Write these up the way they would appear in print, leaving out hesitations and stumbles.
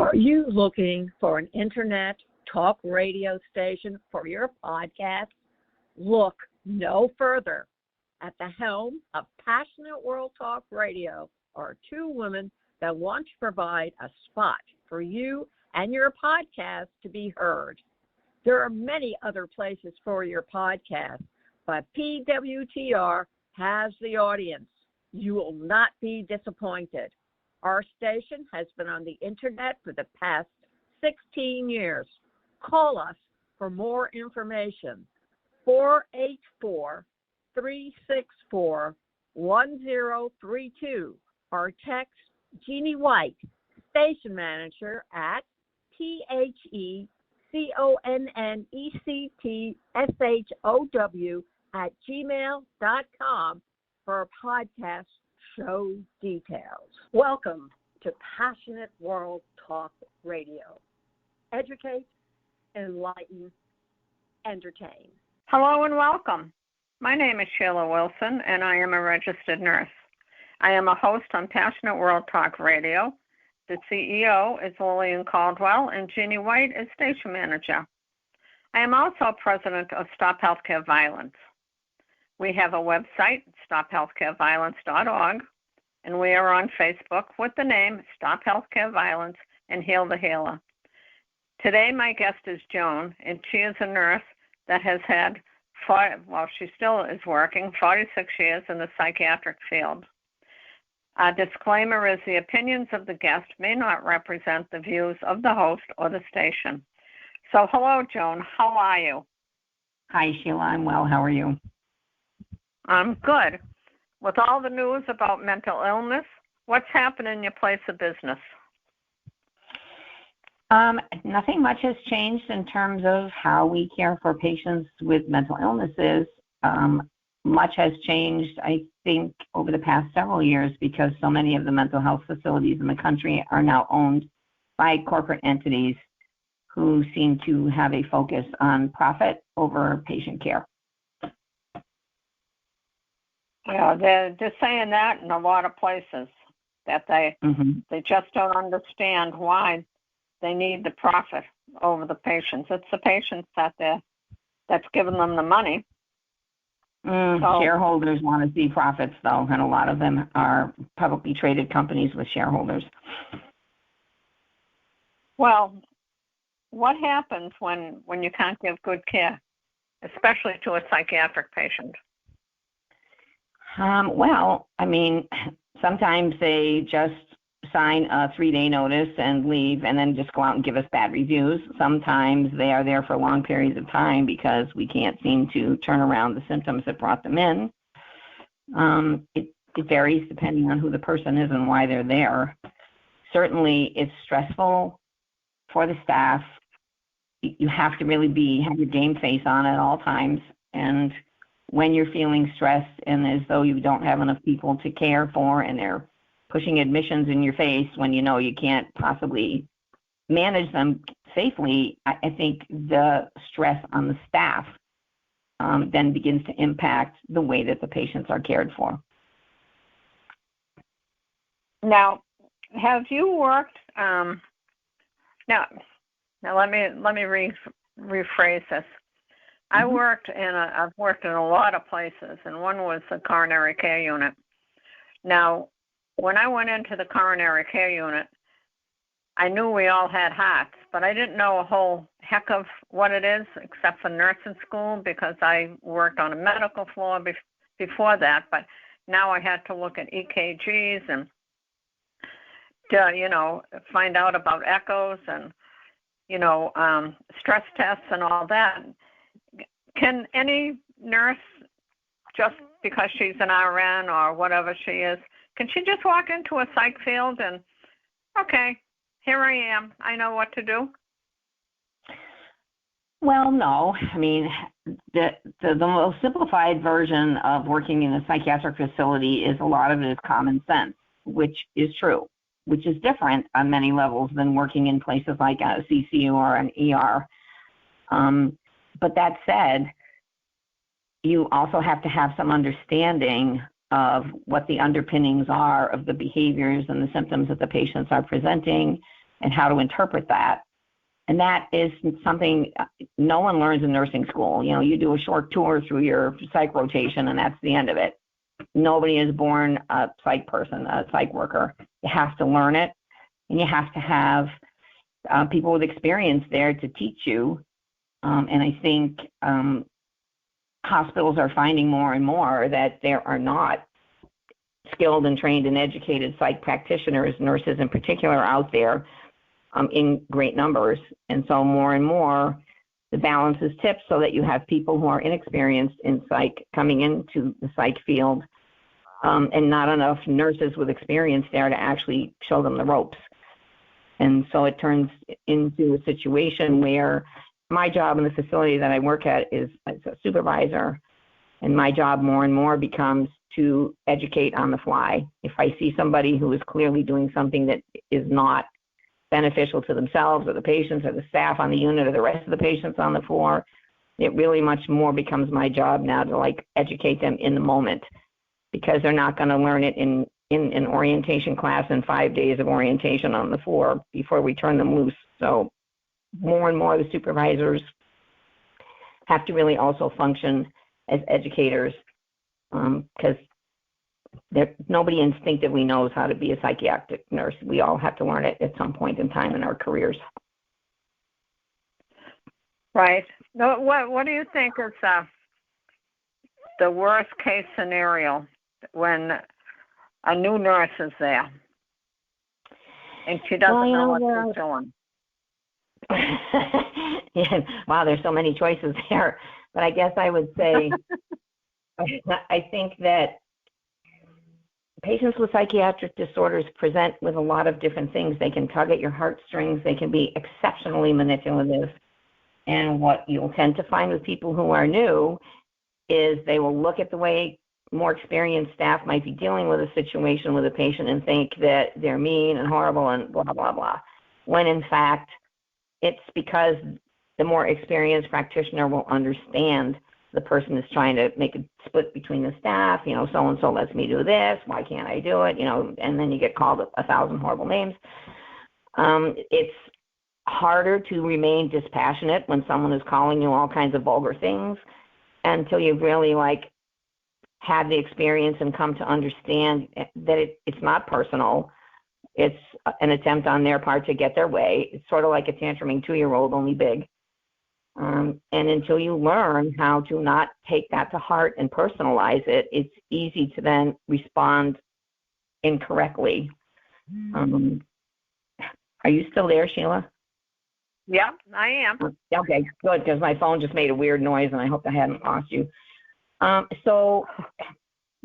Are you looking for an internet talk radio station for your podcast? Look no further. At the helm of Passionate World Talk Radio are two women that want to provide a spot for you and your podcast to be heard. There are many other places for your podcast, but PWTR has the audience. You will not be disappointed. Our station has been on the internet for the past 16 years. Call us for more information. 484-364-1032 or text Jeannie White, station manager at THECONNECTSHOW@gmail.com for podcast show details. Welcome to Passionate World Talk Radio. Educate, enlighten, entertain. Hello and welcome. My name is Sheila Wilson, and I am a registered nurse. I am a host on Passionate World Talk Radio. The CEO is Lillian Caldwell, and Jeannie White is station manager. I am also president of Stop Healthcare Violence. We have a website, stophealthcareviolence.org, and we are on Facebook with the name Stop Healthcare Violence and Heal the Healer. Today, my guest is Jone, and she is a nurse that has had, she still is working, 46 years in the psychiatric field. Our disclaimer is the opinions of the guest may not represent the views of the host or the station. So, hello, Jone. How are you? Hi, Sheila. I'm well. How are you? I'm good. With all the news about mental illness, what's happened in your place of business? Nothing much has changed in terms of how we care for patients with mental illnesses. Much has changed, I think, over the past several years because so many of the mental health facilities in the country are now owned by corporate entities who seem to have a focus on profit over patient care. Yeah, they're saying that in a lot of places, that they just don't understand why they need the profit over the patients. It's the patients that's giving them the money. So, shareholders want to see profits, though, and a lot of them are publicly traded companies with shareholders. Well, what happens when you can't give good care, especially to a psychiatric patient? Sometimes they just sign a 3-day notice and leave and then just go out and give us bad reviews. Sometimes they are there for long periods of time because we can't seem to turn around the symptoms that brought them in. It varies depending on who the person is and why they're there. Certainly, it's stressful for the staff. You have to really have your game face on at all times. And when you're feeling stressed and as though you don't have enough people to care for and they're pushing admissions in your face when you know you can't possibly manage them safely, I think the stress on the staff then begins to impact the way that the patients are cared for. Now, have you worked? Now let me rephrase this. I've worked in a lot of places, and one was the coronary care unit. Now, when I went into the coronary care unit, I knew we all had hearts, but I didn't know a whole heck of what it is except for nursing school because I worked on a medical floor before that. But now I had to look at EKGs and find out about echoes and stress tests and all that. Can any nurse, just because she's an RN or whatever she is, can she just walk into a psych field and, okay, here I am, I know what to do? Well, no. The most simplified version of working in a psychiatric facility is a lot of it is common sense, which is true, which is different on many levels than working in places like a CCU or an ER. But that said, you also have to have some understanding of what the underpinnings are of the behaviors and the symptoms that the patients are presenting. and how to interpret that. And that is something no one learns in nursing school. You know, you do a short tour through your psych rotation, and that's the end of it. Nobody is born a psych person, a psych worker. You have to learn it, and you have to have people with experience there to teach you. And I think hospitals are finding more and more that there are not skilled and trained and educated psych practitioners, nurses in particular, out there in great numbers. And so more and more, the balance is tipped so that you have people who are inexperienced in psych coming into the psych field, and not enough nurses with experience there to actually show them the ropes. And so it turns into a situation where my job in the facility that I work at is as a supervisor, and my job more and more becomes to educate on the fly. If I see somebody who is clearly doing something that is not beneficial to themselves or the patients or the staff on the unit or the rest of the patients on the floor, it really much more becomes my job now to like educate them in the moment, because they're not going to learn it in an orientation class and 5 days of orientation on the floor before we turn them loose. So more and more of the supervisors have to really also function as educators, because nobody instinctively knows how to be a psychiatric nurse. We all have to learn it at some point in time in our careers. Right. What do you think is the worst case scenario when a new nurse is there and she doesn't know what she's doing? Yeah, wow, there's so many choices there. But I guess I would say, I think that patients with psychiatric disorders present with a lot of different things. They can tug at your heartstrings. They can be exceptionally manipulative. And what you'll tend to find with people who are new is they will look at the way more experienced staff might be dealing with a situation with a patient and think that they're mean and horrible and blah, blah, blah. When in fact, it's because the more experienced practitioner will understand the person is trying to make a split between the staff, you know, so-and-so lets me do this, why can't I do it, you know, and then you get called 1,000 horrible names. It's harder to remain dispassionate when someone is calling you all kinds of vulgar things until you've really, like, had the experience and come to understand that it's not personal. It's an attempt on their part to get their way. It's sort of like a tantruming 2-year-old, only big. And until you learn how to not take that to heart and personalize it, it's easy to then respond incorrectly. Are you still there, Sheila? Yeah, I am. Okay, good, because my phone just made a weird noise, and I hope I hadn't lost you. So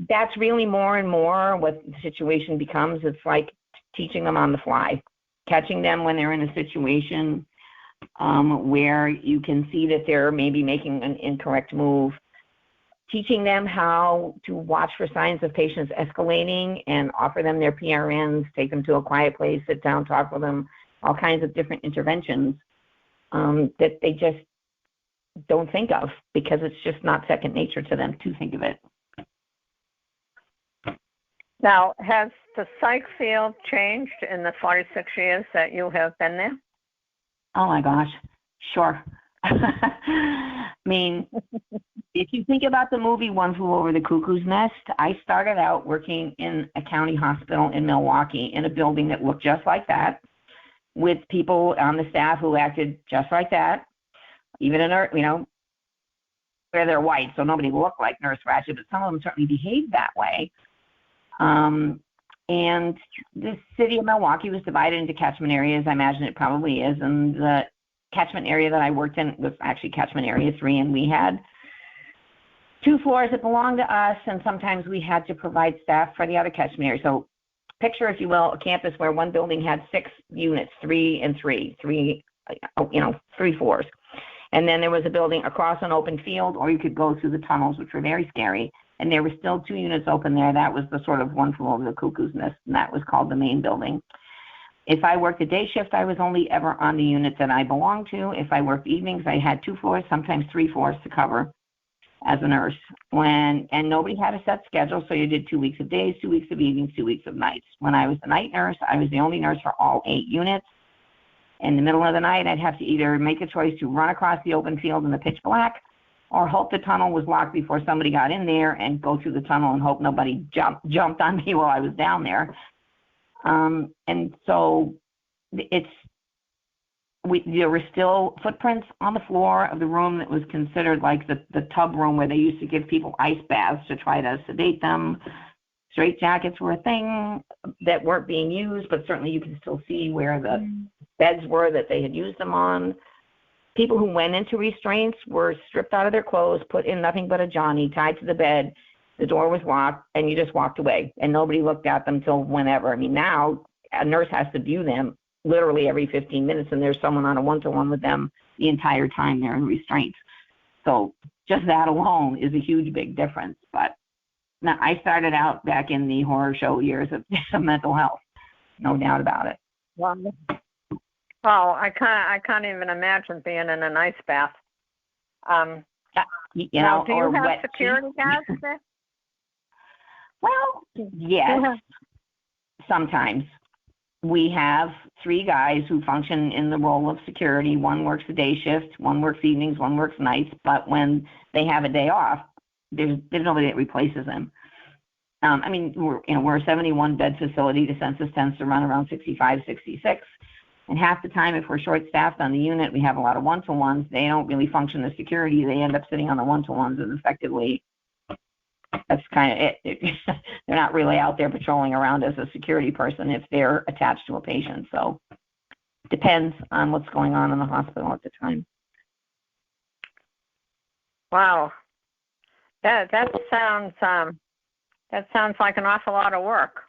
that's really more and more what the situation becomes. It's like teaching them on the fly, catching them when they're in a situation where you can see that they're maybe making an incorrect move, teaching them how to watch for signs of patients escalating and offer them their PRNs, take them to a quiet place, sit down, talk with them, all kinds of different interventions that they just don't think of because it's just not second nature to them to think of it. Now, has the psych field changed in the 46 years that you have been there? Oh, my gosh. Sure. I mean, if you think about the movie One Flew Over the Cuckoo's Nest, I started out working in a county hospital in Milwaukee in a building that looked just like that, with people on the staff who acted just like that, even in our, you know, where they're white, so nobody looked like Nurse Ratched, but some of them certainly behaved that way. And the city of Milwaukee was divided into catchment areas. I imagine it probably is. And the catchment area that I worked in was actually catchment area 3. And we had 2 floors that belonged to us. And sometimes we had to provide staff for the other catchment area. So picture, if you will, a campus where one building had 6 units, 3 and 3, 3 floors. And then there was a building across an open field, or you could go through the tunnels, which were very scary. And there were still 2 units open there. That was the sort of One Flew Over the Cuckoo's Nest, and that was called the main building. If I worked a day shift, I was only ever on the unit that I belonged to. If I worked evenings, I had 2 floors, sometimes 3 floors to cover as a nurse. And nobody had a set schedule, so you did 2 weeks of days, 2 weeks of evenings, 2 weeks of nights. When I was the night nurse, I was the only nurse for all 8 units. In the middle of the night, I'd have to either make a choice to run across the open field in the pitch black or hope the tunnel was locked before somebody got in there and go through the tunnel and hope nobody jumped on me while I was down there. And so there were still footprints on the floor of the room that was considered like the tub room where they used to give people ice baths to try to sedate them. Straitjackets were a thing that weren't being used, but certainly you can still see where the beds were that they had used them on. People who went into restraints were stripped out of their clothes, put in nothing but a Johnny, tied to the bed. The door was locked, and you just walked away, and nobody looked at them till whenever. I mean, now a nurse has to view them literally every 15 minutes, and there's someone on a one-to-one with them the entire time they're in restraints. So just that alone is a huge, big difference. But now, I started out back in the horror show years of mental health, no doubt about it. Wow. Oh, I can't even imagine being in an ice bath. You now, know, do you have security guards there? Well, yes, sometimes. We have 3 guys who function in the role of security. One works the day shift, one works evenings, one works nights. But when they have a day off, there's nobody that replaces them. I mean, we're a 71-bed facility. The census tends to run around 65, 66. And half the time, if we're short-staffed on the unit, we have a lot of one-to-ones. They don't really function as security. They end up sitting on the one-to-ones, and effectively, that's kind of it. They're not really out there patrolling around as a security person if they're attached to a patient. So depends on what's going on in the hospital at the time. Wow, that sounds like an awful lot of work.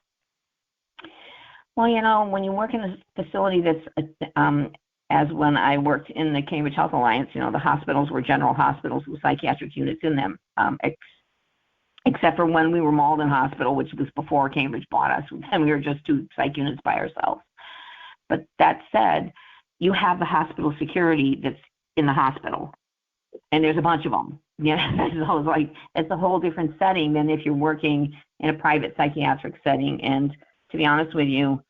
Well, when you work in a facility that's as when I worked in the Cambridge Health Alliance, the hospitals were general hospitals with psychiatric units in them, except for when we were Malden Hospital, which was before Cambridge bought us, and we were just 2 psych units by ourselves. But that said, you have the hospital security that's in the hospital, and there's a bunch of them. So it's a whole different setting than if you're working in a private psychiatric setting. And to be honest with you,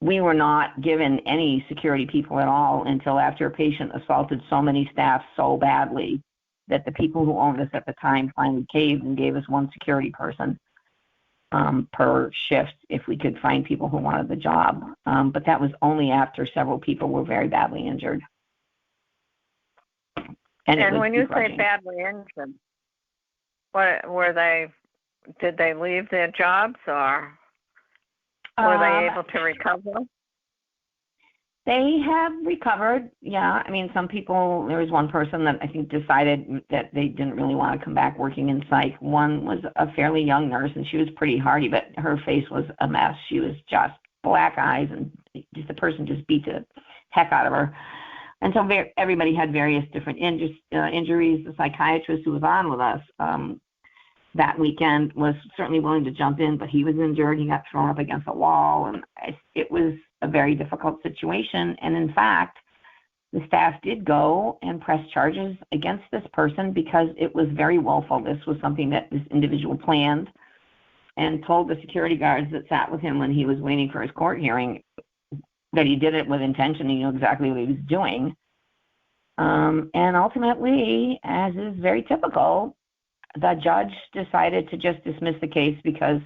we were not given any security people at all until after a patient assaulted so many staff so badly that the people who owned us at the time finally caved and gave us 1 security person per shift if we could find people who wanted the job. But that was only after several people were very badly injured. And when you say badly injured, did they leave their jobs or were they able to recover? They have recovered, yeah. I mean, some people, there was one person that I think decided that they didn't really want to come back working in psych. One was a fairly young nurse, and she was pretty hardy, but her face was a mess. She was just black eyes, and the person just beat the heck out of her. And so everybody had various different injuries. The psychiatrist who was on with us that weekend was certainly willing to jump in, but he was injured. He got thrown up against a wall, and it was a very difficult situation. And in fact, the staff did go and press charges against this person because it was very willful. This was something that this individual planned and told the security guards that sat with him when he was waiting for his court hearing that he did it with intention. He knew exactly what he was doing. And ultimately, as is very typical, the judge decided to just dismiss the case because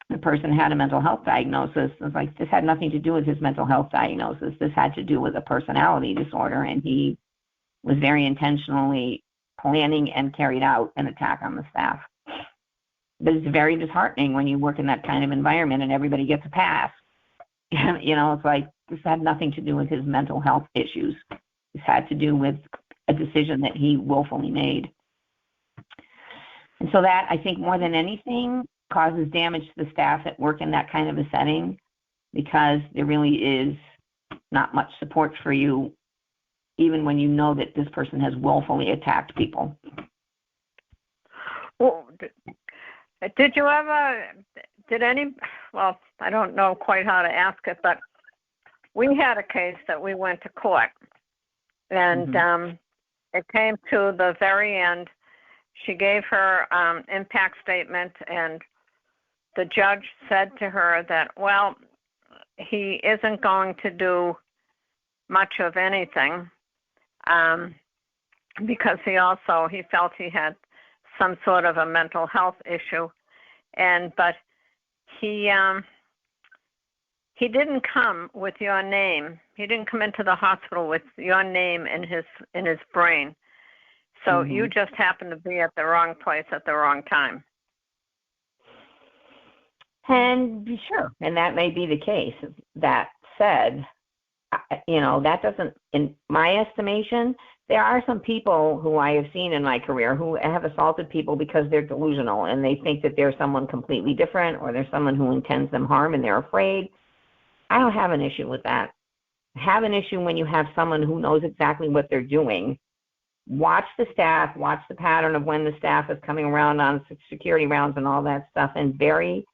the person had a mental health diagnosis. It was like, this had nothing to do with his mental health diagnosis. This had to do with a personality disorder, and he was very intentionally planning and carried out an attack on the staff. But it's very disheartening when you work in that kind of environment and everybody gets a pass. It's like, this had nothing to do with his mental health issues. This had to do with a decision that he willfully made. And so that, I think, more than anything, causes damage to the staff that work in that kind of a setting, because there really is not much support for you, even when you know that this person has willfully attacked people. Well, I don't know quite how to ask it, but we had a case that we went to court, and it came to the very end. She gave her impact statement, and the judge said to her that, well, he isn't going to do much of anything, because he felt he had some sort of a mental health issue, but he didn't come with your name. He didn't come into the hospital with your name in his brain. So you just happened to be at the wrong place at the wrong time. And sure, and that may be the case. That said, that doesn't, in my estimation, there are some people who I have seen in my career who have assaulted people because they're delusional and they think that they're someone completely different, or there's someone who intends them harm and they're afraid. I don't have an issue with that. I have an issue when you have someone who knows exactly what they're doing. Watch the staff, watch the pattern of when the staff is coming around on security rounds and all that stuff, and very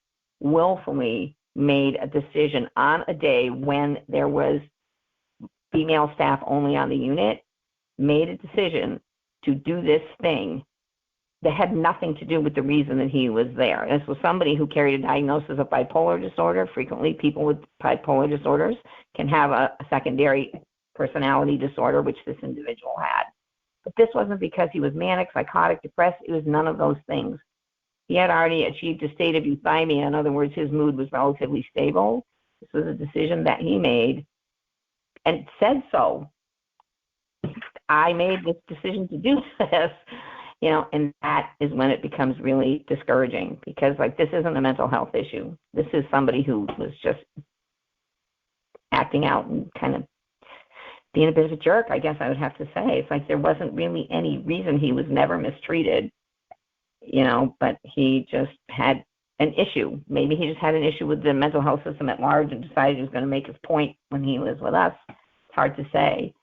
willfully made a decision on a day when there was female staff only on the unit, made a decision to do this thing that had nothing to do with the reason that he was there. This was somebody who carried a diagnosis of bipolar disorder. Frequently, people with bipolar disorders can have a secondary personality disorder, which this individual had. But this wasn't because he was manic, psychotic, depressed. It was none of those things. He had already achieved a state of euthymia. In other words, his mood was relatively stable. This was a decision that he made and said so. I made this decision to do this, and that is when it becomes really discouraging, because this isn't a mental health issue. This is somebody who was just acting out and kind of being a bit of a jerk, I guess I would have to say. It's there wasn't really any reason. He was never mistreated, but he just had an issue. Maybe he just had an issue with the mental health system at large and decided he was going to make his point when he was with us. It's hard to say,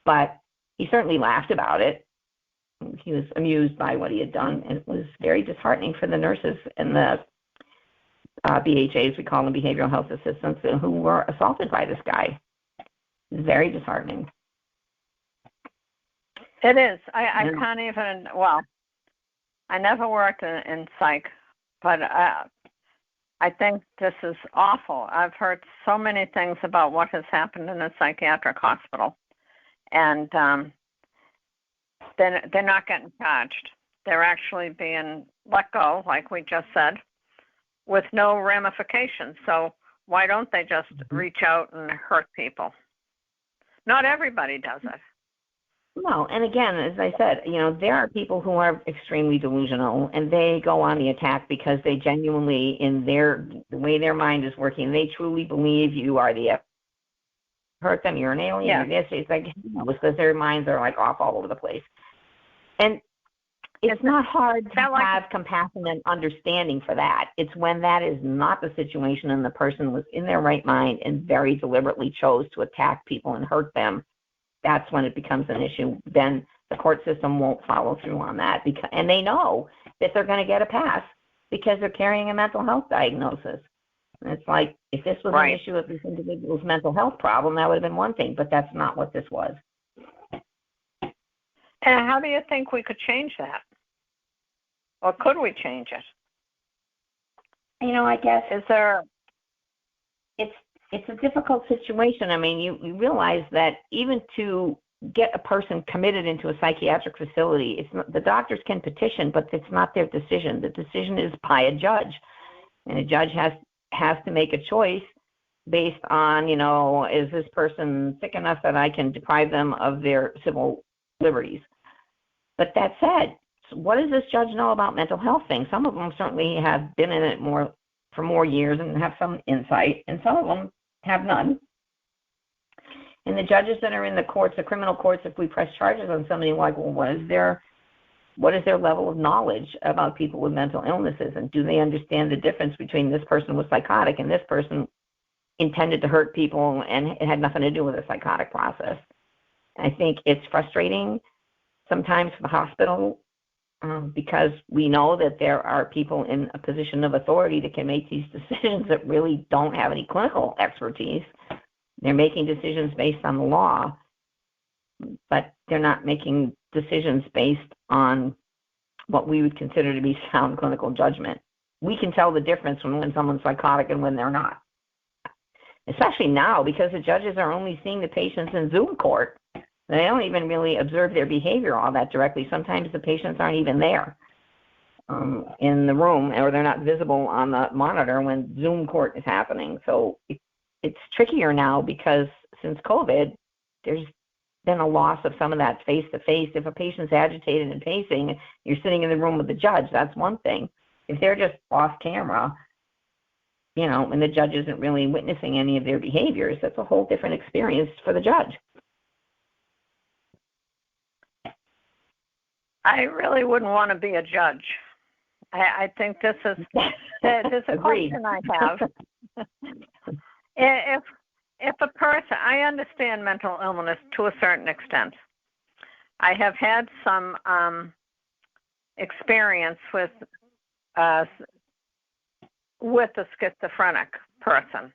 but he certainly laughed about it. He was amused by what he had done, and it was very disheartening for the nurses and the BHAs, we call them behavioral health assistants, who were assaulted by this guy. It was very disheartening. It is. I can't even, I never worked in psych, but I think this is awful. I've heard so many things about what has happened in a psychiatric hospital, and they're not getting charged. They're actually being let go, like we just said, with no ramifications. So why don't they just reach out and hurt people? Not everybody does it. No, and again, as I said, there are people who are extremely delusional, and they go on the attack because they genuinely, in the way their mind is working, they truly believe you are the hurt them, you're an alien, you're this. It's because their minds are off all over the place. And it's not hard to have compassion and understanding for that. It's when that is not the situation and the person was in their right mind and very deliberately chose to attack people and hurt them. That's when it becomes an issue. Then the court system won't follow through on that, and they know that they're going to get a pass because they're carrying a mental health diagnosis. And it's if this was an issue of this individual's mental health problem, that would have been one thing, but that's not what this was. And how do you think we could change that? Or could we change it? I guess it's a difficult situation. I mean, you realize that even to get a person committed into a psychiatric facility, the doctors can petition, but it's not their decision. The decision is by a judge, and a judge has to make a choice based on, is this person sick enough that I can deprive them of their civil liberties? But that said, what does this judge know about mental health things? Some of them certainly have been in it for more years and have some insight, and some of them have none. And the judges that are in the courts, the criminal courts, if we press charges on somebody, what is their level of knowledge about people with mental illnesses, and do they understand the difference between this person was psychotic and this person intended to hurt people and it had nothing to do with a psychotic process? I think it's frustrating sometimes for the hospital because we know that there are people in a position of authority that can make these decisions that really don't have any clinical expertise. They're making decisions based on the law, but they're not making decisions based on what we would consider to be sound clinical judgment. We can tell the difference when someone's psychotic and when they're not. especially now because the judges are only seeing the patients in Zoom court. They don't even really observe their behavior all that directly. Sometimes the patients aren't even there in the room, or they're not visible on the monitor when Zoom court is happening. So it's trickier now because since COVID, there's been a loss of some of that face-to-face. If a patient's agitated and pacing, you're sitting in the room with the judge, that's one thing. If they're just off camera, and the judge isn't really witnessing any of their behaviors, that's a whole different experience for the judge. I really wouldn't want to be a judge. I think this is a question I have. If a person, I understand mental illness to a certain extent. I have had some experience with a schizophrenic person,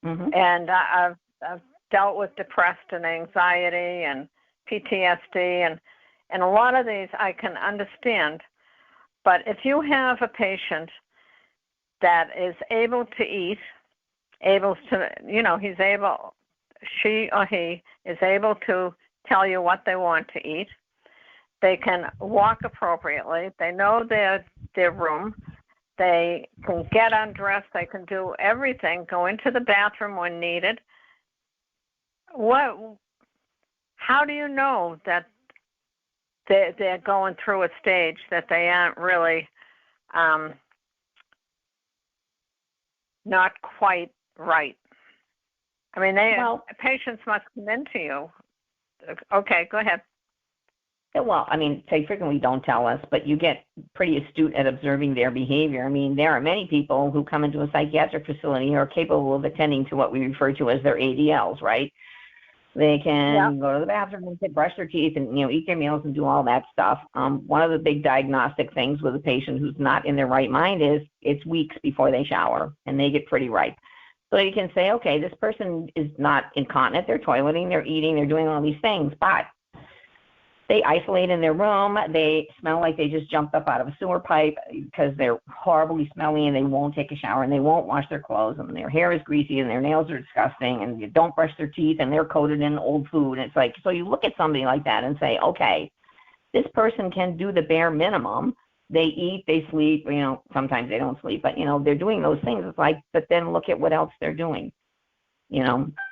and I've dealt with depressed and anxiety and PTSD, and a lot of these I can understand. But if you have a patient that is able to eat, she or he is able to tell you what they want to eat, they can walk appropriately, they know their room, they can get undressed, they can do everything, go into the bathroom when needed. How do you know that they're going through a stage that they aren't really not quite right? I mean, patients must come into you. Okay, go ahead. Well, I mean, they frequently don't tell us, but you get pretty astute at observing their behavior. I mean, there are many people who come into a psychiatric facility who are capable of attending to what we refer to as their ADLs, right? They can go to the bathroom and brush their teeth and, eat their meals and do all that stuff. One of the big diagnostic things with a patient who's not in their right mind is it's weeks before they shower, and they get pretty ripe. So you can say, okay, this person is not incontinent. They're toileting, they're eating, they're doing all these things, but they isolate in their room. They smell like they just jumped up out of a sewer pipe because they're horribly smelly, and they won't take a shower, and they won't wash their clothes, and their hair is greasy, and their nails are disgusting, and you don't brush their teeth, and they're coated in old food. And it's like, so you look at somebody like that and say, okay, this person can do the bare minimum. They eat, they sleep, sometimes they don't sleep, but, they're doing those things. It's like, but then look at what else they're doing.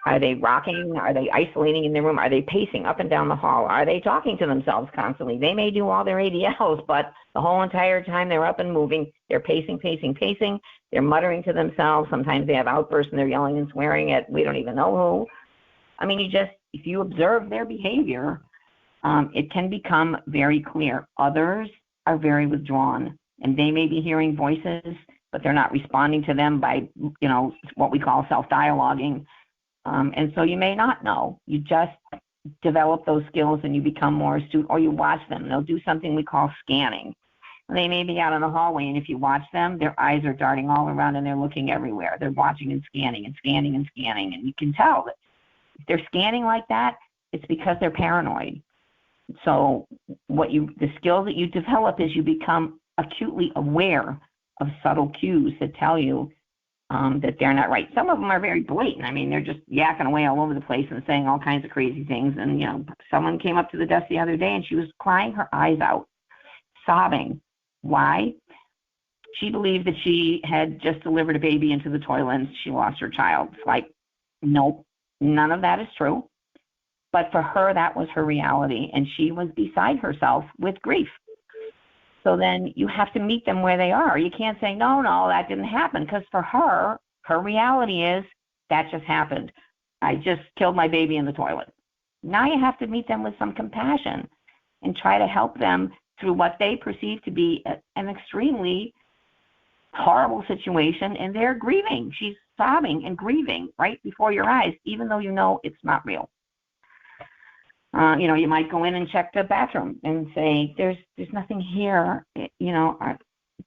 Are they rocking? Are they isolating in their room? Are they pacing up and down the hall? Are they talking to themselves constantly? They may do all their ADLs, but the whole entire time they're up and moving, they're pacing. They're muttering to themselves. Sometimes they have outbursts and they're yelling and swearing at we don't even know who. I mean, if you observe their behavior, it can become very clear. Others are very withdrawn, and they may be hearing voices, but they're not responding to them by, what we call self-dialoguing. And so you may not know. You just develop those skills and you become more astute, or you watch them. They'll do something we call scanning. They may be out in the hallway, and if you watch them, their eyes are darting all around and they're looking everywhere. They're watching and scanning and scanning and scanning. And you can tell that if they're scanning like that, it's because they're paranoid. So the skills that you develop is you become acutely aware of subtle cues that tell you that they're not right. Some of them are very blatant. I mean, they're just yakking away all over the place and saying all kinds of crazy things. And, someone came up to the desk the other day and she was crying her eyes out, sobbing. Why? She believed that she had just delivered a baby into the toilet and she lost her child. It's like, nope, none of that is true. But for her, that was her reality, and she was beside herself with grief. So then you have to meet them where they are. You can't say, no, that didn't happen, because for her reality is that just happened. I just killed my baby in the toilet. Now you have to meet them with some compassion and try to help them through what they perceive to be an extremely horrible situation, and they're grieving. She's sobbing and grieving right before your eyes, even though it's not real. You might go in and check the bathroom and say, there's nothing here,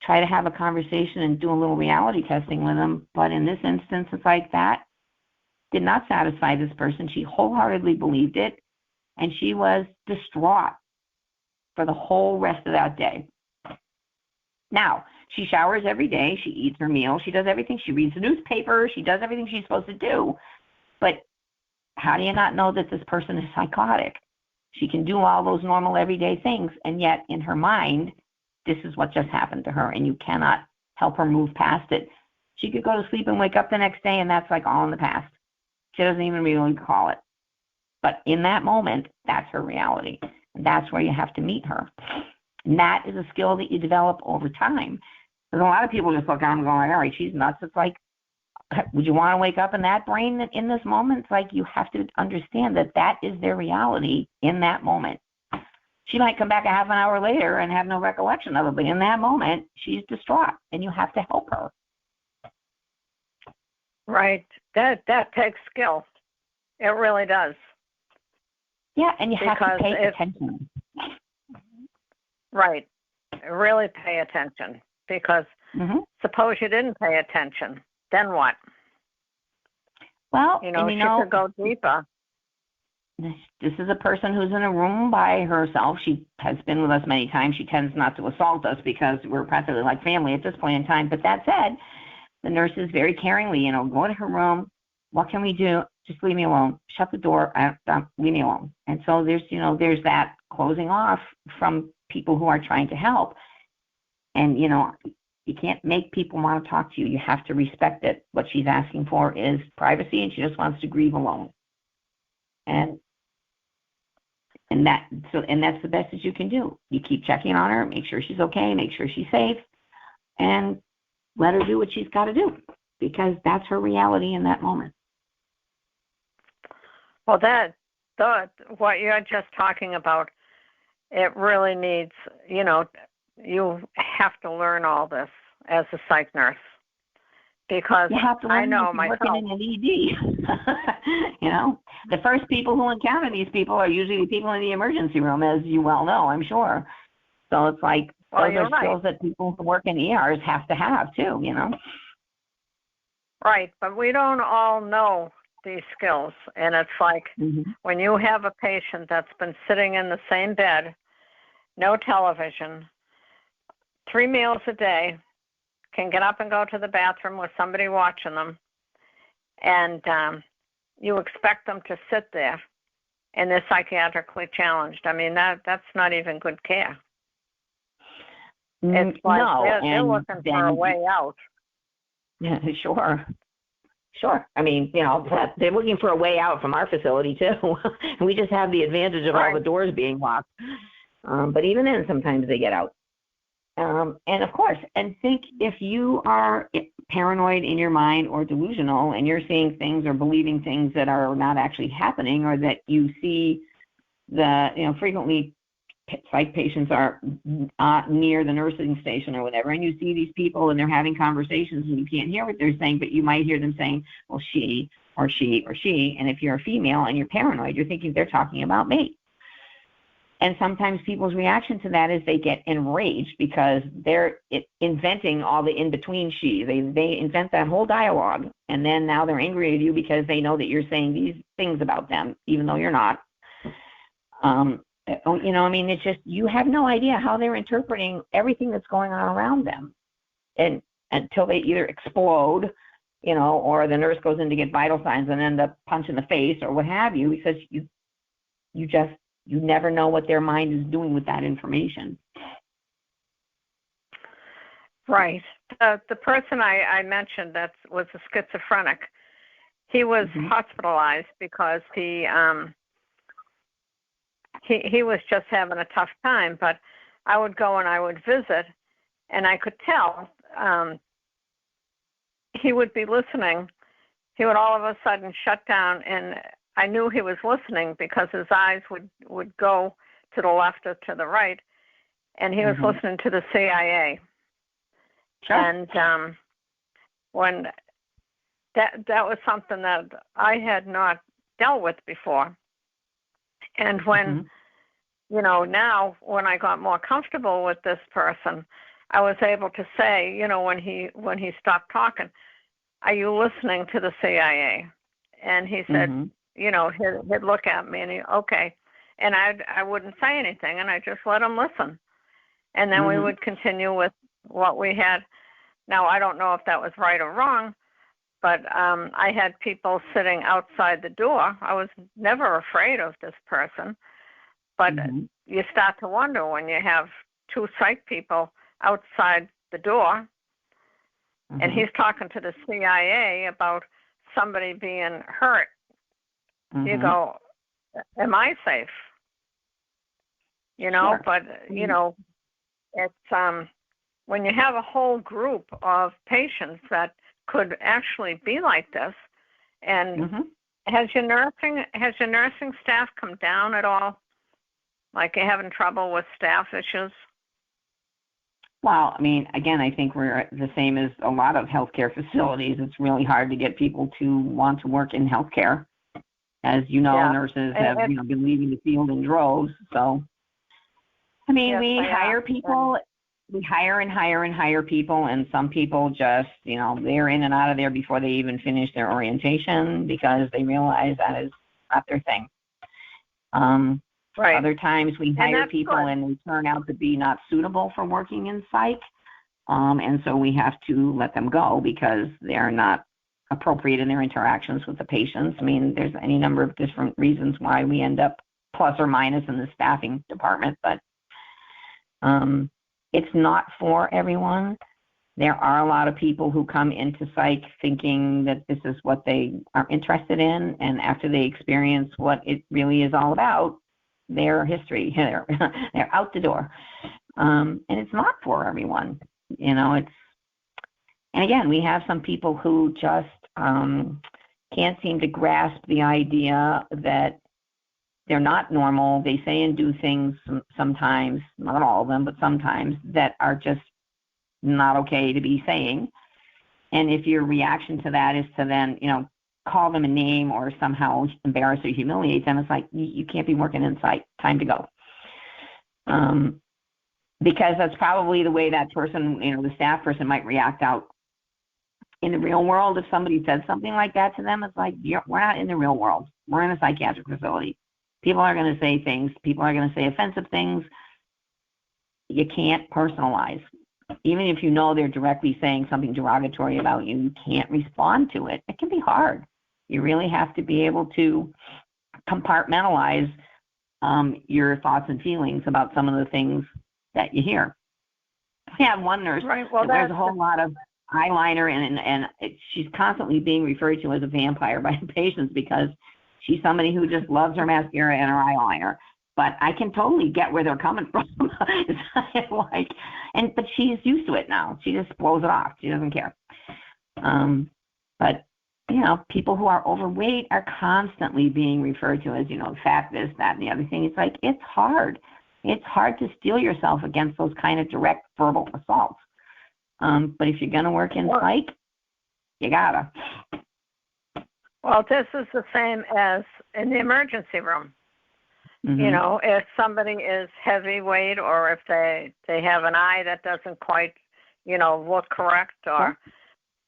try to have a conversation and do a little reality testing with them. But in this instance, it's like that did not satisfy this person. She wholeheartedly believed it, and she was distraught for the whole rest of that day. Now, She showers every day. She eats her meal. She does everything. She reads the newspaper. She does everything she's supposed to do. But how do you not know that this person is psychotic? She can do all those normal everyday things, and yet in her mind, this is what just happened to her, and you cannot help her move past it. She could go to sleep and wake up the next day, and that's like all in the past. She doesn't even really recall it. But in that moment, that's her reality. And that's where you have to meet her. And that is a skill that you develop over time. Because a lot of people just look at them going, all right, she's nuts. It's like, would you want to wake up in that brain in this moment? It's like you have to understand that that is their reality in that moment. She might come back a half an hour later and have no recollection of it, but in that moment, she's distraught, and you have to help her. Right. That takes skill. It really does. Yeah, and you have to pay attention. Right. Really pay attention. Because suppose you didn't pay attention, then what? Well, she could go deeper. This is a person who's in a room by herself. She has been with us many times. She tends not to assault us because we're practically like family at this point in time. But that said, the nurses very caringly, go to her room. What can we do? Just leave me alone. Shut the door. Leave me alone. And so there's that closing off from people who are trying to help. And, you can't make people want to talk to you. You have to respect it. What she's asking for is privacy, and she just wants to grieve alone. And that's the best that you can do. You keep checking on her, make sure she's okay, make sure she's safe, and let her do what she's got to do, because that's her reality in that moment. Well, what you're just talking about, it really needs, you have to learn all this as a psych nurse, because you have to learn I know myself. Working in an ED. The first people who encounter these people are usually the people in the emergency room, as you well know, I'm sure. So it's like those are skills that people who work in ERs have to have too, Right, but we don't all know these skills, and it's like when you have a patient that's been sitting in the same bed, no television, 3 meals a day, can get up and go to the bathroom with somebody watching them, and you expect them to sit there, and they're psychiatrically challenged. I mean, that's not even good care. It's like they're looking for a way out. Yeah, sure. I mean, they're looking for a way out from our facility too. We just have the advantage of all the doors being locked. But even then, sometimes they get out. And of course, think if you are paranoid in your mind or delusional, and you're seeing things or believing things that are not actually happening, or that you see frequently psych patients are near the nursing station or whatever, and you see these people and they're having conversations and you can't hear what they're saying, but you might hear them saying, well, she or she or she. And if you're a female and you're paranoid, you're thinking they're talking about me. And sometimes people's reaction to that is they get enraged because they're inventing all the in-between she. They invent that whole dialogue, and then now they're angry at you because they know that you're saying these things about them, even though you're not. It's just, you have no idea how they're interpreting everything that's going on around them, and until they either explode, or the nurse goes in to get vital signs and end up punch in the face or what have you, because you never know what their mind is doing with that information. Right. The person I mentioned that was a schizophrenic, he was hospitalized because he was just having a tough time. But I would go and I would visit, and I could tell he would be listening. He would all of a sudden shut down, and I knew he was listening because his eyes would go to the left or to the right, and he was listening to the CIA. Sure. And when that was something that I had not dealt with before. And when, now when I got more comfortable with this person, I was able to say, when he stopped talking, are you listening to the CIA? And he said, he'd look at me and okay. And I wouldn't say anything, and I just let him listen. And then we would continue with what we had. Now, I don't know if that was right or wrong, but I had people sitting outside the door. I was never afraid of this person, but you start to wonder when you have two psych people outside the door, and he's talking to the CIA about somebody being hurt. You go, am I safe? You know, Sure. but, you know, it's when you have a whole group of patients that could actually be like this, and has your nursing staff come down at all? Like you're having trouble with staff issues? Well, I mean, again, I think we're the same as a lot of healthcare facilities. It's really hard to get people to want to work in healthcare. As you know, nurses have been leaving the field in droves. So, I mean, we hire people. We hire and hire and hire people, and some people just, they're in and out of there before they even finish their orientation because they realize that is not their thing. Other times we hire people and they turn out to be not suitable for working in psych, and so we have to let them go because they're not appropriate in their interactions with the patients. I mean, there's any number of different reasons why we end up plus or minus in the staffing department, but it's not for everyone. There are a lot of people who come into psych thinking that this is what they are interested in, and after they experience what it really is all about, their history, they're out the door. And it's not for everyone. And again, we have some people who just can't seem to grasp the idea that they're not normal. They say and do things sometimes, not all of them, but sometimes, that are just not okay to be saying. And if your reaction to that is to then, call them a name or somehow embarrass or humiliate them, it's like, you can't be working in psych. Time to go. Because that's probably the way that person, the staff person might react out in the real world. If somebody said something like that to them, it's like, we're not in the real world. We're in a psychiatric facility. People are going to say things. People are going to say offensive things. You can't personalize. Even if you know they're directly saying something derogatory about you, you can't respond to it. It can be hard. You really have to be able to compartmentalize your thoughts and feelings about some of the things that you hear. I have one nurse that wears a whole lot of eyeliner, and she's constantly being referred to as a vampire by patients because she's somebody who just loves her mascara and her eyeliner. But I can totally get where they're coming from. But she's used to it now. She just blows it off. She doesn't care. But people who are overweight are constantly being referred to as, fat, this, that, and the other thing. It's like, it's hard. It's hard to steel yourself against those kind of direct verbal assaults. But if you're going to work in psych, you gotta. Well, this is the same as in the emergency room. If somebody is heavyweight or if they have an eye that doesn't quite, look correct, or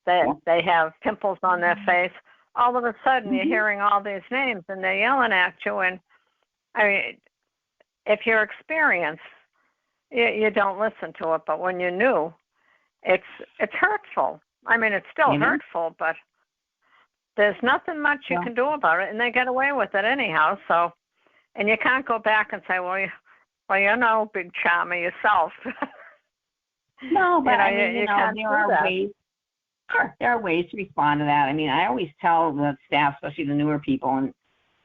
they have pimples on their face, all of a sudden you're hearing all these names and they're yelling at you. And I mean, if you're experienced, you don't listen to it. But when you're new, it's hurtful. I mean, it's still hurtful, but there's nothing much you can do about it, and they get away with it anyhow. So, and you can't go back and say, well, big charmer yourself. No, but there are ways. Sure, there are ways to respond to that. I mean, I always tell the staff, especially the newer people, and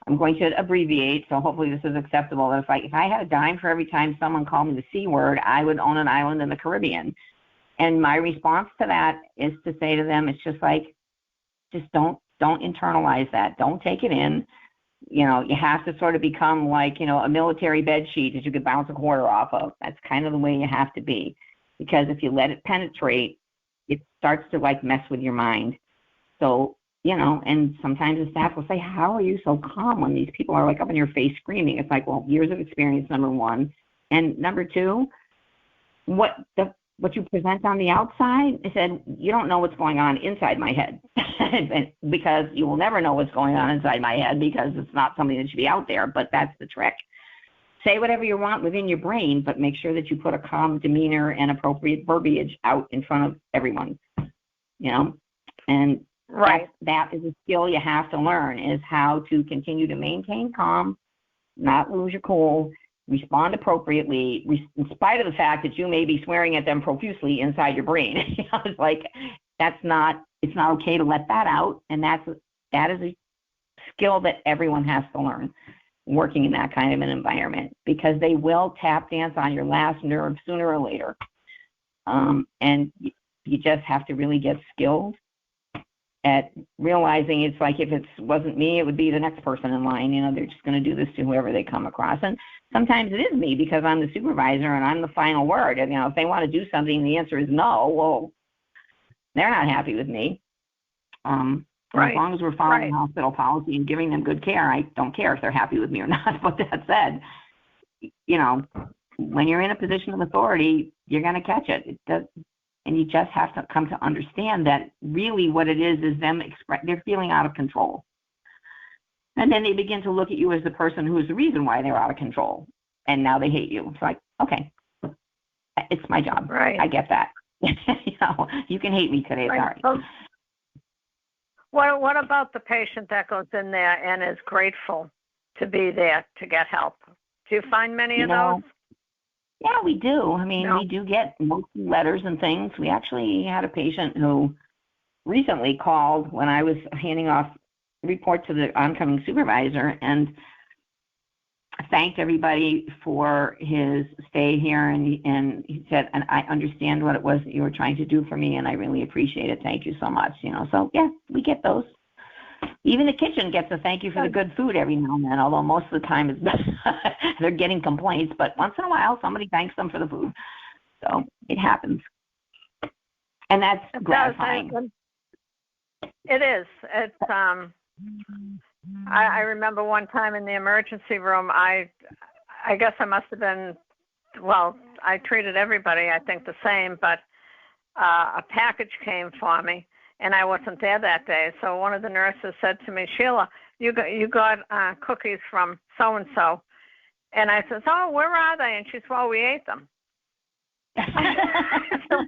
I'm going to abbreviate, so hopefully this is acceptable, that if I had a dime for every time someone called me the C word, I would own an island in the Caribbean. And my response to that is to say to them, it's just like, just don't internalize that. Don't take it in. You have to sort of become like, a military bed sheet that you could bounce a quarter off of. That's kind of the way you have to be. Because if you let it penetrate, it starts to like mess with your mind. So, and sometimes the staff will say, how are you so calm when these people are like up in your face screaming? It's like, well, years of experience, number one. And number two, what you present on the outside, I said, you don't know what's going on inside my head. Because you will never know what's going on inside my head because it's not something that should be out there, but that's the trick. say whatever you want within your brain, but make sure that you put a calm demeanor and appropriate verbiage out in front of everyone, and Right. that is a skill you have to learn, is how to continue to maintain calm, not lose your cool, respond appropriately, in spite of the fact that you may be swearing at them profusely inside your brain. It's like, it's not okay to let that out, and that is a skill that everyone has to learn, working in that kind of an environment, because they will tap dance on your last nerve sooner or later. And you just have to really get skilled at realizing, it's like, if it wasn't me, it would be the next person in line. They're just going to do this to whoever they come across. And sometimes it is me, because I'm the supervisor and I'm the final word. And, if they want to do something, the answer is no. Well, they're not happy with me. Right. As long as we're following hospital policy and giving them good care, I don't care if they're happy with me or not. But that said, when you're in a position of authority, you're going to catch it. And you just have to come to understand that really what it is them they're feeling out of control. And then they begin to look at you as the person who is the reason why they're out of control. And now they hate you. It's like, okay, it's my job. Right. I get that. You can hate me today. Right. Sorry. What about the patient that goes in there and is grateful to be there to get help? Do you find many of those? Yeah, we do. We do get letters and things. We actually had a patient who recently called when I was handing off a report to the oncoming supervisor and thanked everybody for his stay here. And he said, and I understand what it was that you were trying to do for me, and I really appreciate it. Thank you so much. So, yeah, we get those. Even the kitchen gets a thank you for the good food every now and then, although most of the time they're getting complaints. But once in a while, somebody thanks them for the food. So it happens. And that's gratifying. It is. It's I remember one time in the emergency room, I guess I must have been, well, I treated everybody, I think, the same, but a package came for me. And I wasn't there that day, so one of the nurses said to me, "Sheila, you got cookies from so and so," and I said, "Oh, where are they?" And she said, "Well, we ate them."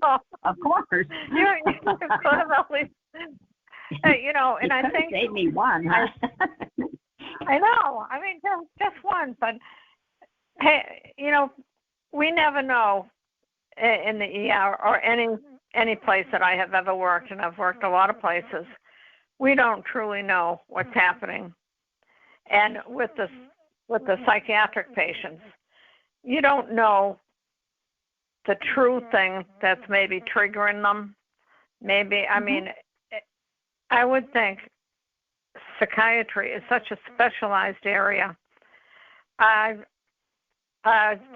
Well, of course. You could have at least, and I think saved me one. Huh? I know. Just one, but hey, we never know in the ER or any place that I have ever worked, and I've worked a lot of places, we don't truly know what's happening. And with the psychiatric patients, you don't know the true thing that's maybe triggering them. Maybe, I would think psychiatry is such a specialized area.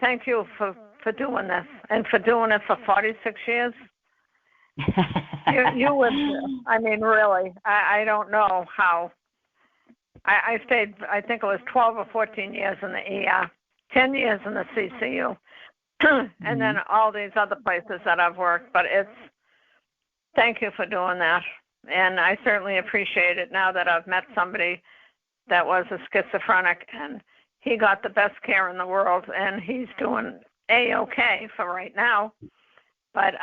Thank you for doing this, and for doing it for 46 years. You would, really, I don't know how. I stayed, I think it was 12 or 14 years in the ER, 10 years in the CCU, and then all these other places that I've worked. But thank you for doing that. And I certainly appreciate it now that I've met somebody that was a schizophrenic, and he got the best care in the world, and he's doing A-okay for right now. But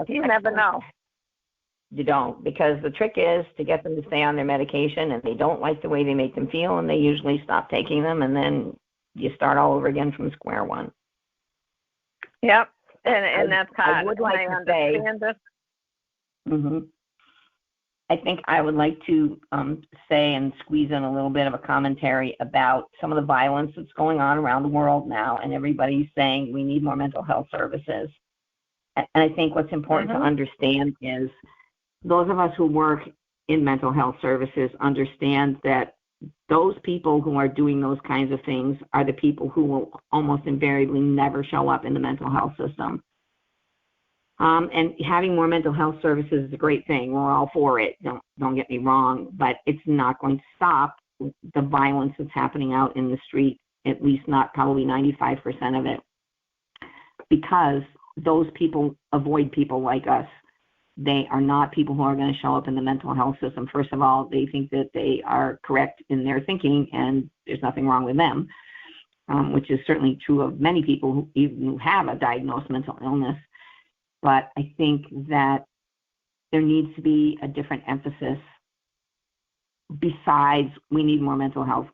you never know. You don't, because the trick is to get them to stay on their medication, and they don't like the way they make them feel, and they usually stop taking them, and then you start all over again from square one. Yep, and that's hard. I would like to say, I think I would like to say and squeeze in a little bit of a commentary about some of the violence that's going on around the world now, and everybody's saying we need more mental health services. And I think what's important to understand is those of us who work in mental health services understand that those people who are doing those kinds of things are the people who will almost invariably never show up in the mental health system. And having more mental health services is a great thing. We're all for it. Don't get me wrong, but it's not going to stop the violence that's happening out in the street, at least not probably 95% of it, because those people avoid people like us. They are not people who are going to show up in the mental health system. First of all, they think that they are correct in their thinking, and there's nothing wrong with them. which is certainly true of many people who even have a diagnosed mental illness. But I think that there needs to be a different emphasis besides we need more mental health,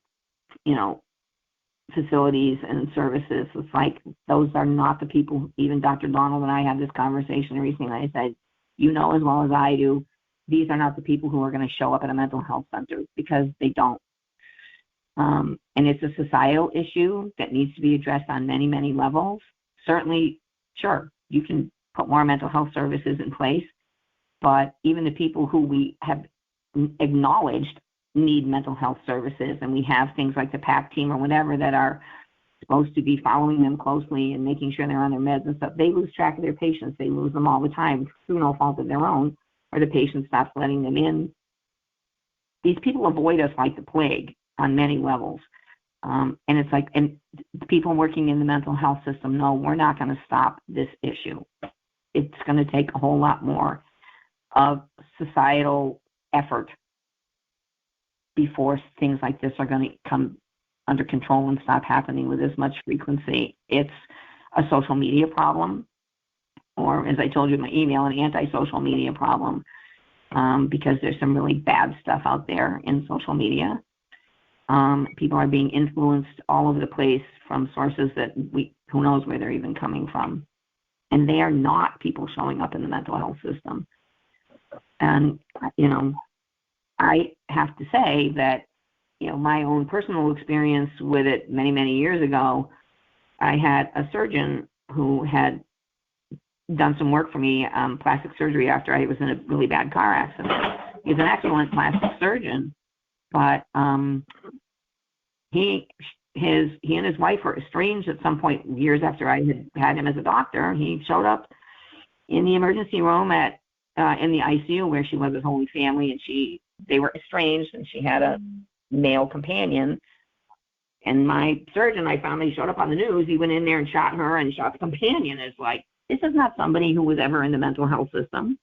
facilities and services. It's like those are not the people. Even Dr. Donald and I had this conversation recently. I said, as well as I do, these are not the people who are going to show up at a mental health center, because they don't. And it's a societal issue that needs to be addressed on many, many levels. Certainly, sure, you can put more mental health services in place, but even the people who we have acknowledged need mental health services, and we have things like the PAC team or whatever that are supposed to be following them closely and making sure they're on their meds and stuff, they lose track of their patients. They lose them all the time through no fault of their own, or the patient stops letting them in. These people avoid us like the plague on many levels. And it's like, and the people working in the mental health system know we're not going to stop this issue. It's going to take a whole lot more of societal effort before things like this are going to come under control and stop happening with as much frequency. It's a social media problem, or as I told you in my email, an anti-social media problem, because there's some really bad stuff out there in social media. People are being influenced all over the place from sources that who knows where they're even coming from. And they are not people showing up in the mental health system. And, I have to say that, my own personal experience with it many, many years ago, I had a surgeon who had done some work for me, plastic surgery, after I was in a really bad car accident. He's an excellent plastic surgeon, but he and his wife were estranged at some point years after I had him as a doctor. He showed up in the emergency room in the ICU where she was with Holy Family, and they were estranged, and she had a male companion. And my surgeon, I found, he showed up on the news. He went in there and shot her and shot the companion. It's like, this is not somebody who was ever in the mental health system.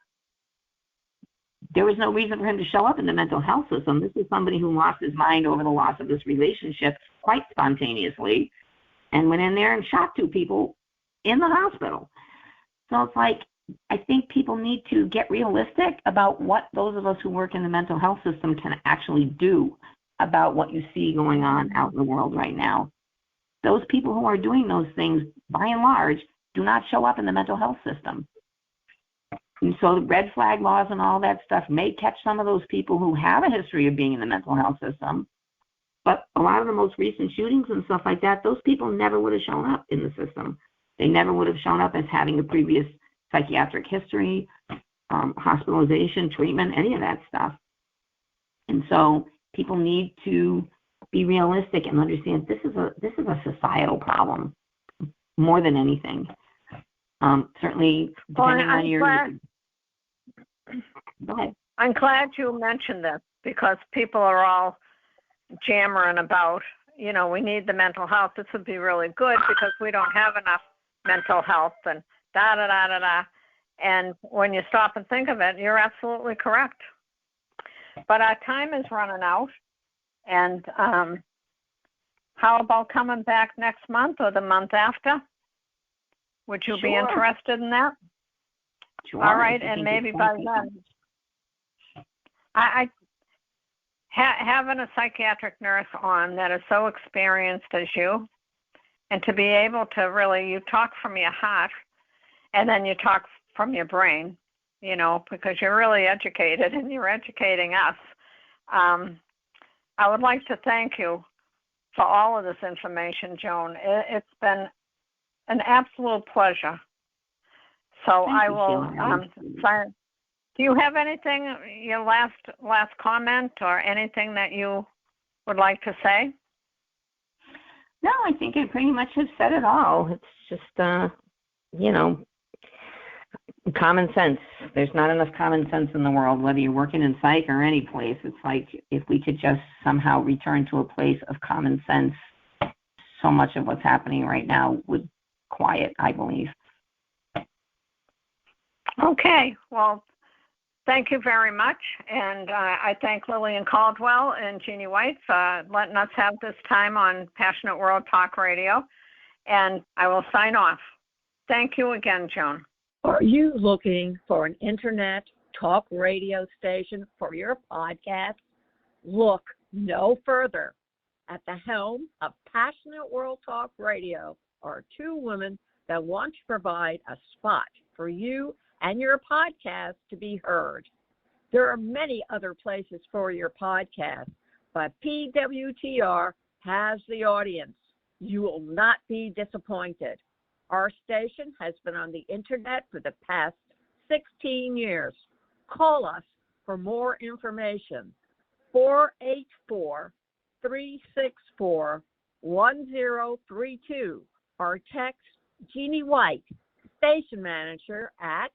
There was no reason for him to show up in the mental health system. This is somebody who lost his mind over the loss of this relationship quite spontaneously and went in there and shot 2 people in the hospital. So it's like, I think people need to get realistic about what those of us who work in the mental health system can actually do about what you see going on out in the world right now. Those people who are doing those things, by and large, do not show up in the mental health system. And so the red flag laws and all that stuff may catch some of those people who have a history of being in the mental health system. But a lot of the most recent shootings and stuff like that, those people never would have shown up in the system. They never would have shown up as having a previous psychiatric history, hospitalization, treatment, any of that stuff. And so people need to be realistic and understand this is a societal problem more than anything. Certainly, depending on your... Go ahead. I'm glad you mentioned this, because people are all jammering about, we need the mental health. This would be really good because we don't have enough mental health and da-da-da-da-da. And when you stop and think of it, you're absolutely correct. But our time is running out. And how about coming back next month or the month after? Would you be interested in that? Sure. All right, and maybe by then, having a psychiatric nurse on that is so experienced as you, and to be able to really, you talk from your heart, and then you talk from your brain, because you're really educated and you're educating us. I would like to thank you for all of this information, Jone. It's been an absolute pleasure. So I will sign. Do you have anything, your last comment or anything that you would like to say? No, I think I pretty much have said it all. It's just, common sense. There's not enough common sense in the world, whether you're working in psych or any place. It's like if we could just somehow return to a place of common sense, so much of what's happening right now would quiet, I believe. Okay. Well, Thank you very much, and I thank Lillian Caldwell and Jeannie White for letting us have this time on Passionate World Talk Radio, and I will sign off. Thank you again, Jone. Are you looking for an internet talk radio station for your podcast? Look no further. At the helm of Passionate World Talk Radio are two women that want to provide a spot for you and your podcast to be heard. There are many other places for your podcast, but PWTR has the audience. You will not be disappointed. Our station has been on the internet for the past 16 years. Call us for more information. 484-364-1032 or text Jeannie White, station manager at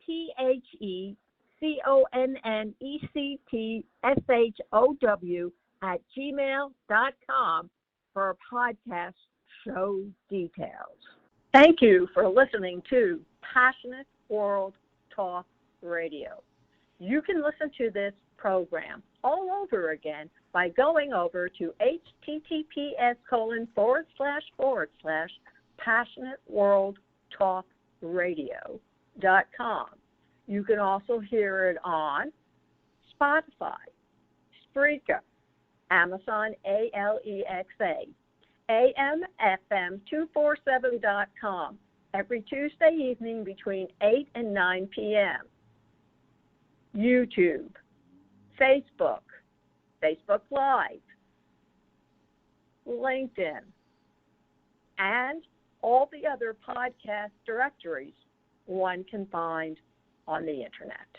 THECONNECTSHOW@gmail.com for podcast show details. Thank you for listening to Passionate World Talk Radio. You can listen to this program all over again by going over to https://passionateworldtalkradio.com. You can also hear it on Spotify, Spreaker, Amazon Alexa, AMFM247.com every Tuesday evening between 8 and 9 p.m. YouTube, Facebook, Facebook Live, LinkedIn, and all the other podcast directories one can find on the internet.